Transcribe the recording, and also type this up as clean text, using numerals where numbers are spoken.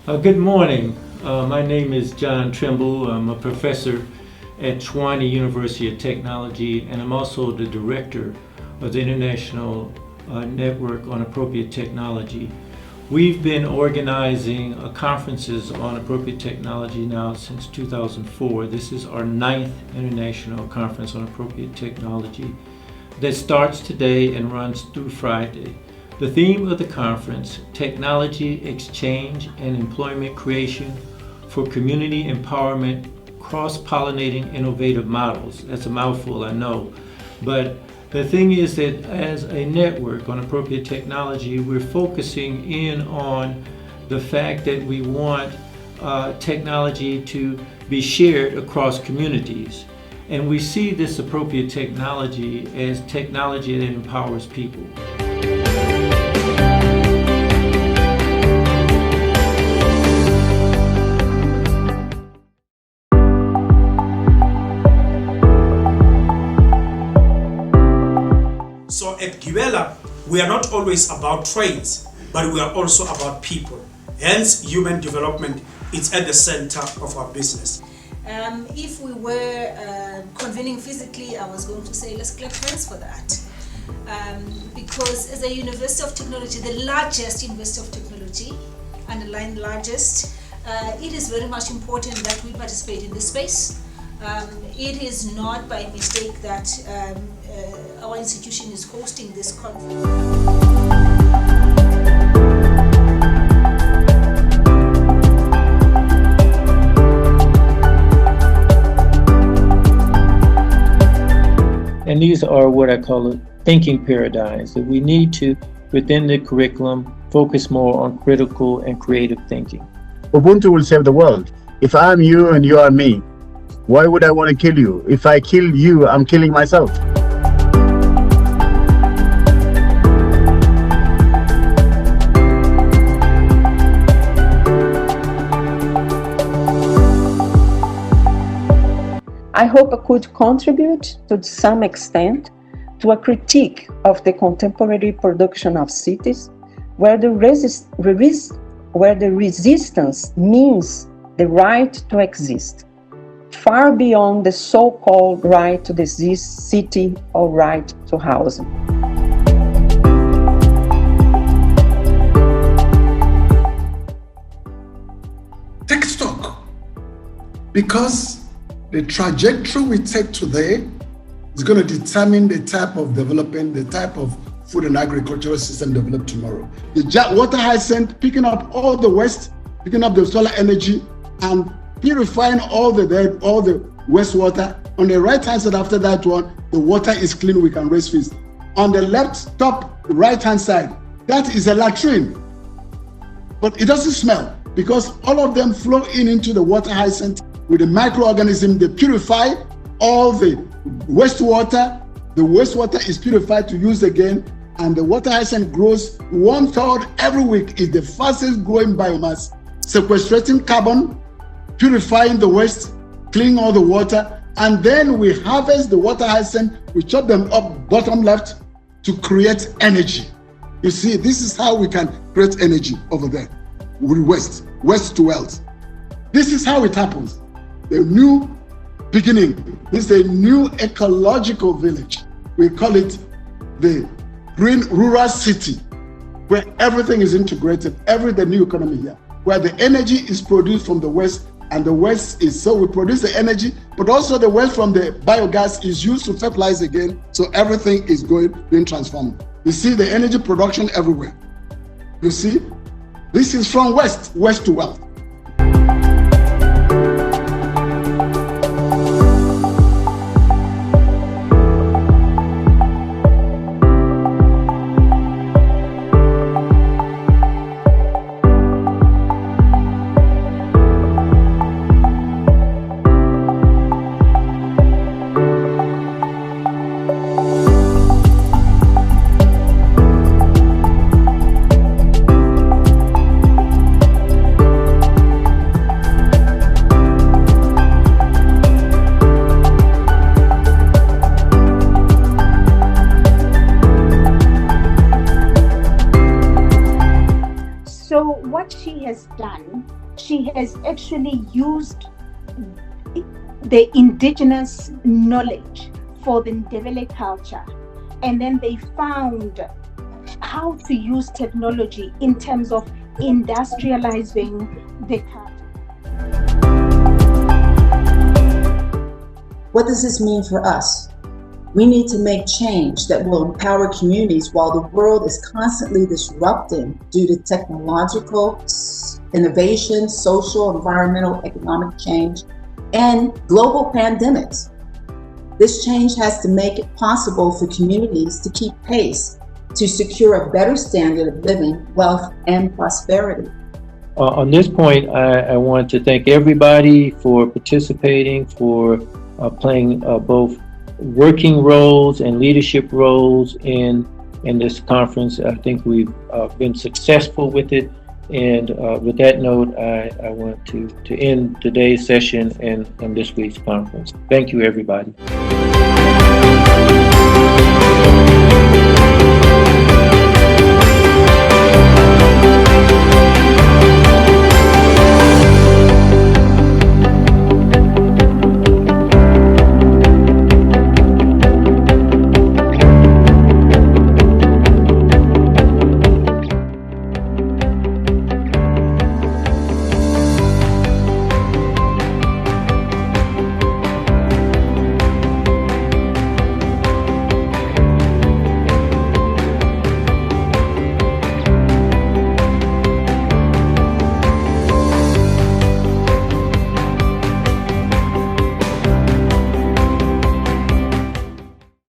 Good morning. My name is John Trimble. I'm a professor at Sewanee University of Technology, and I'm also the director of the International Network on Appropriate Technology. We've been organizing conferences on appropriate technology now since 2004. This is our 9th International Conference on Appropriate Technology that starts today and runs through Friday. The theme of the conference, Technology Exchange and Employment Creation for Community Empowerment, Cross-Pollinating Innovative Models. That's a mouthful, I know. But the thing is that as a network on appropriate technology, we're focusing in on the fact that we want technology to be shared across communities. And we see this appropriate technology as technology that empowers people. So at Gibela, we are not always about trades, but we are also about people. Hence, human development is at the center of our business. If we were convening physically, I was going to say let's clap hands for that. Because as a University of Technology, the largest university of technology, underline largest, it is very much important that we participate in this space. It is not by mistake that our institution is hosting this conference. And these are what I call thinking paradigms, that we need to, within the curriculum, focus more on critical and creative thinking. Ubuntu will save the world. If I'm you and you are me, why would I want to kill you? If I kill you, I'm killing myself. I hope I could contribute to some extent to a critique of the contemporary production of cities where the resistance means the right to exist, far beyond the so-called right to the city or right to housing. Take stock, because the trajectory we take today is going to determine the type of development, the type of food and agricultural system developed tomorrow. The water hyacinth picking up all the waste, picking up the solar energy and purifying all the wastewater. On the right hand side after that one, the water is clean, we can raise fish. On the left top right hand side, that is a latrine. But it doesn't smell because all of them flow into the water hyacinth with the microorganism. They purify all the wastewater. The wastewater is purified to use again, and the water hyacinth grows 1/3 every week. Is the fastest growing biomass, sequestrating carbon, purifying the waste, cleaning all the water, and then we harvest the water hyacinth, we chop them up bottom left to create energy. You see, this is how we can create energy over there with waste to wealth. This is how it happens. The new beginning. This is a new ecological village. We call it the green rural city, where everything is integrated, the new economy here, where the energy is produced from the west, and the west is, so we produce the energy, but also the waste from the biogas is used to fertilize again, so everything is being transformed. You see the energy production everywhere. You see, this is from west to wealth. she has done, she has actually used the indigenous knowledge for the Ndebele culture, and then they found how to use technology in terms of industrializing the culture. What does this mean for us? We need to make change that will empower communities while the world is constantly disrupting due to technological innovation, social, environmental, economic change, and global pandemics. This change has to make it possible for communities to keep pace to secure a better standard of living, wealth, and prosperity. On this point, I want to thank everybody for participating, for playing both working roles and leadership roles in this conference. I think we've been successful with it. And with that note, I want to end today's session and this week's conference. Thank you, everybody.